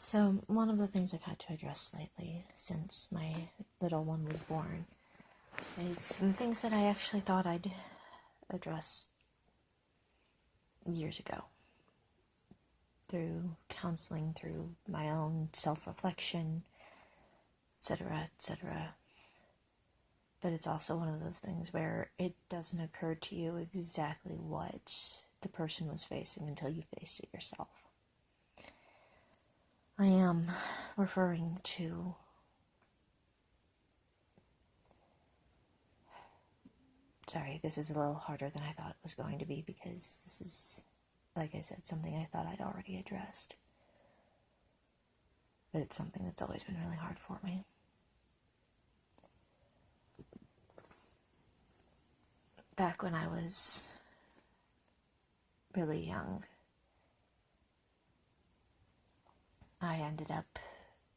So, one of the things I've had to address lately, since my little one was born, is some things that I actually thought I'd address years ago. Through counseling, through my own self-reflection, etc., etc. But it's also one of those things where it doesn't occur to you exactly what the person was facing until you face it yourself. I am referring to sorry, this is a little harder than I thought it was going to be because this is, like I said, something I thought I'd already addressed. But it's something that's always been really hard for me. Back when I was really young, I ended up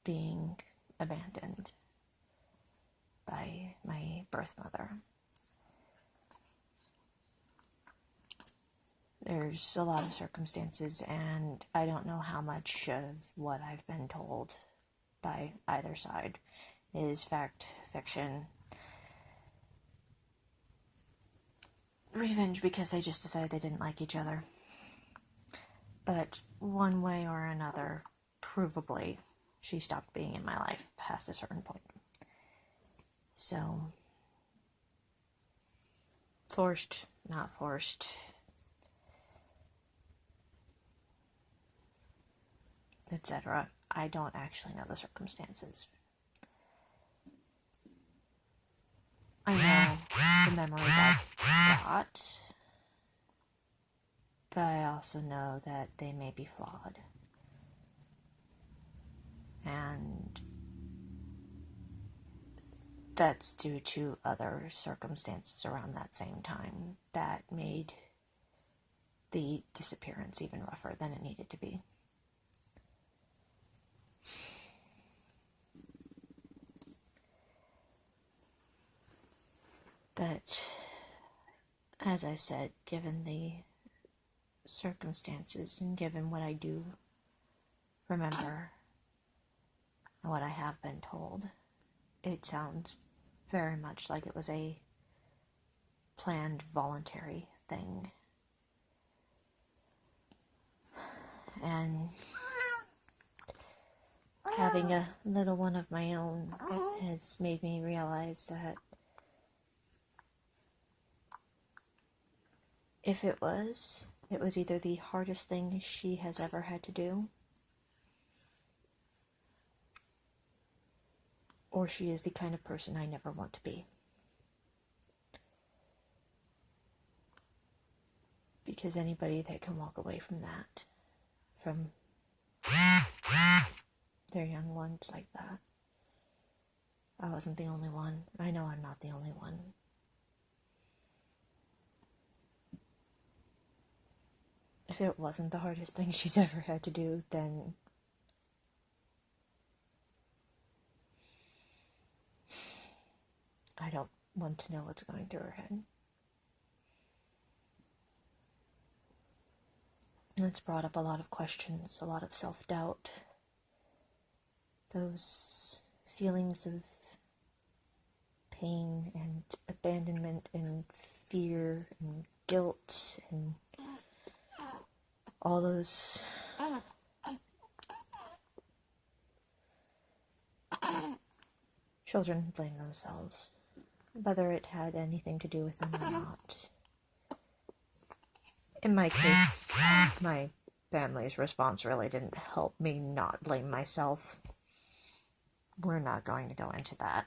being abandoned by my birth mother. There's a lot of circumstances, and I don't know how much of what I've been told by either side is fact, fiction, revenge because they just decided they didn't like each other. But one way or another, provably, she stopped being in my life past a certain point. So, forced, not forced, etc. I don't actually know the circumstances. I know the memories I've got, but I also know that they may be flawed. And that's due to other circumstances around that same time that made the disappearance even rougher than it needed to be. But, as I said, given the circumstances and given what I do remember and what I have been told, it sounds very much like it was a planned, voluntary thing. And having a little one of my own has made me realize that if it was either the hardest thing she has ever had to do, or she is the kind of person I never want to be. Because anybody that can walk away from that, from their young ones like that, I wasn't the only one. I know I'm not the only one. If it wasn't the hardest thing she's ever had to do, then I don't want to know what's going through her head. And it's brought up a lot of questions, a lot of self-doubt. Those feelings of pain and abandonment and fear and guilt and all those children blame themselves, whether it had anything to do with them or not. In my case, my family's response really didn't help me not blame myself. We're not going to go into that.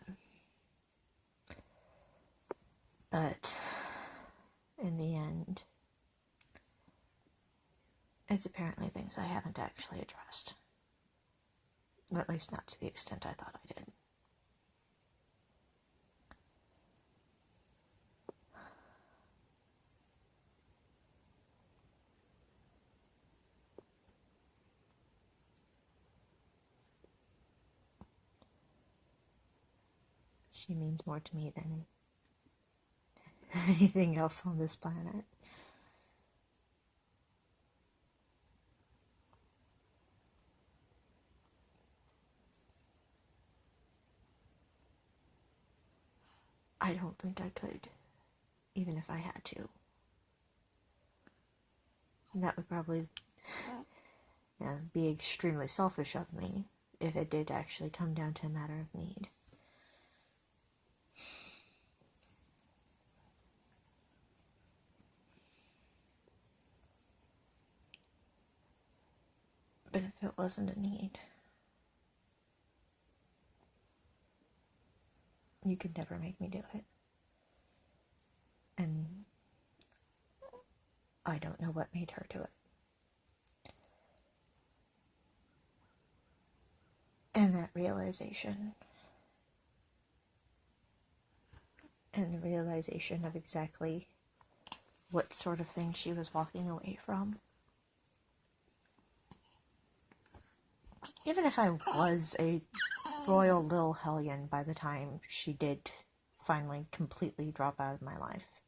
But in the end, it's apparently things I haven't actually addressed. At least not to the extent I thought I did. She means more to me than anything else on this planet. I don't think I could, even if I had to. That would probably be extremely selfish of me if it did actually come down to a matter of need. But if it wasn't a need, you could never make me do it. And I don't know what made her do it. And that realization, and the realization of exactly what sort of thing she was walking away from. Even if I was a royal little hellion by the time she did finally completely drop out of my life,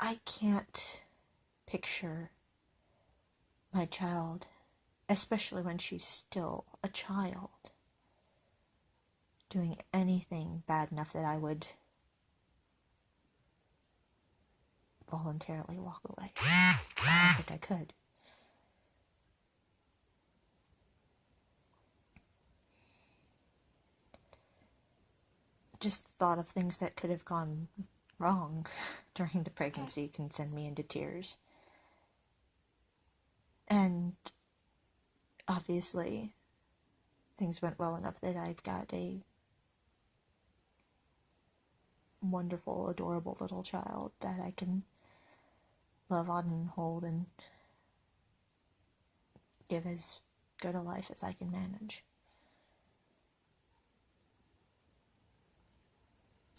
I can't picture my child, especially when she's still a child, doing anything bad enough that I would voluntarily walk away. I don't think I could. Just the thought of things that could have gone wrong during the pregnancy can send me into tears. And obviously, things went well enough that I've got a wonderful, adorable little child that I can love on and hold and give as good a life as I can manage.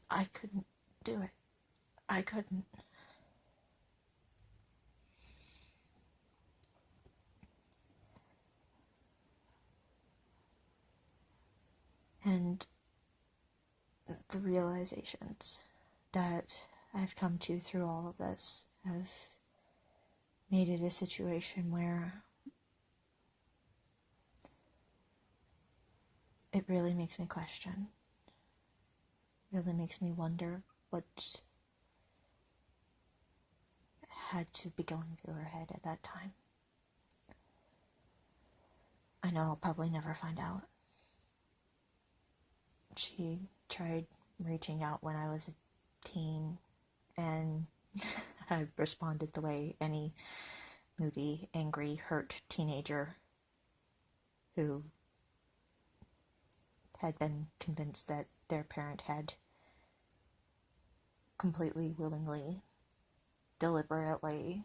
I couldn't do it. I couldn't. And the realizations that I've come to through all of this have made it a situation where it really makes me question. Really makes me wonder what had to be going through her head at that time. I know I'll probably never find out. She tried reaching out when I was a teen, and I responded the way any moody, angry, hurt teenager who had been convinced that their parent had completely, willingly, deliberately,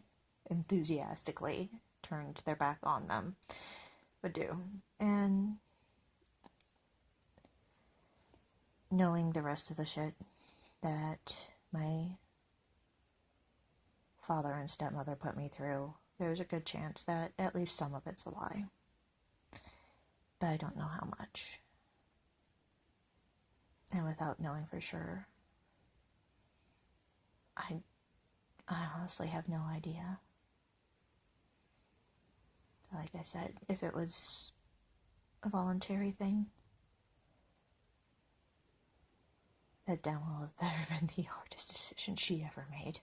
enthusiastically turned their back on them would do. And knowing the rest of the shit that my father and stepmother put me through, there's a good chance that at least some of it's a lie. But I don't know how much. And without knowing for sure, I honestly have no idea. Like I said, if it was a voluntary thing, that damn well have better been the hardest decision she ever made.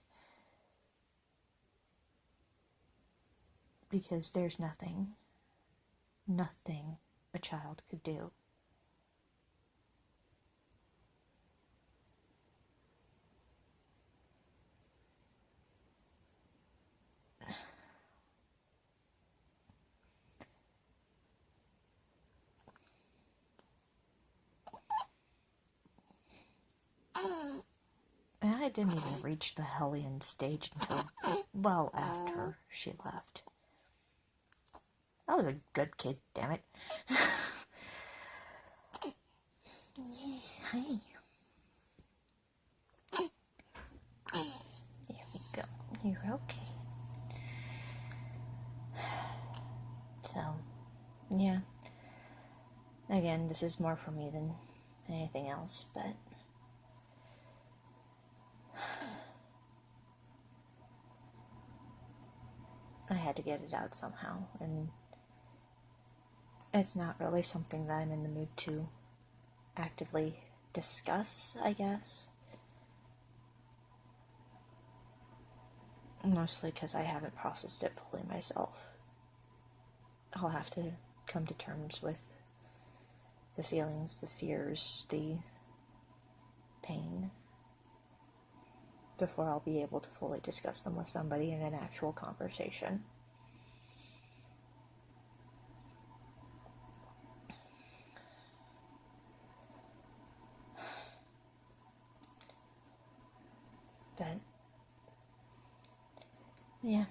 Because there's nothing a child could do and I didn't even reach the hellion stage until well after she left. I was a good kid, damn it. Hi. There we go. You're okay. So, yeah. Again, this is more for me than anything else, but I had to get it out somehow, and it's not really something that I'm in the mood to actively discuss, I guess. Mostly because I haven't processed it fully myself. I'll have to come to terms with the feelings, the fears, the pain before I'll be able to fully discuss them with somebody in an actual conversation. But, yeah.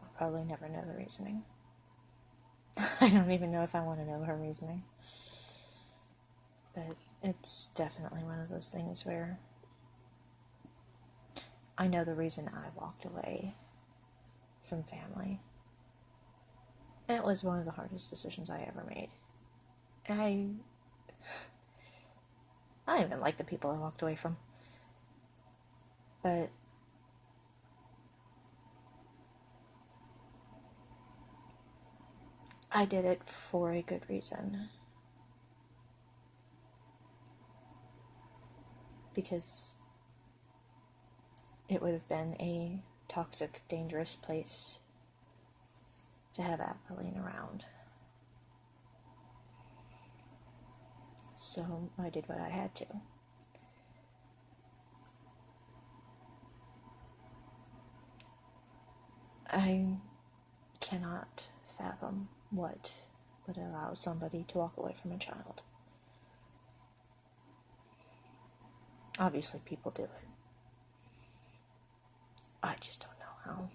I'll probably never know the reasoning. I don't even know if I want to know her reasoning. But it's definitely one of those things where I know the reason I walked away from family. And it was one of the hardest decisions I ever made. I don't even like the people I walked away from. But I did it for a good reason. Because it would have been a toxic, dangerous place to have Abilene around. So I did what I had to. I cannot fathom what would allow somebody to walk away from a child. Obviously, people do it. I just don't know how.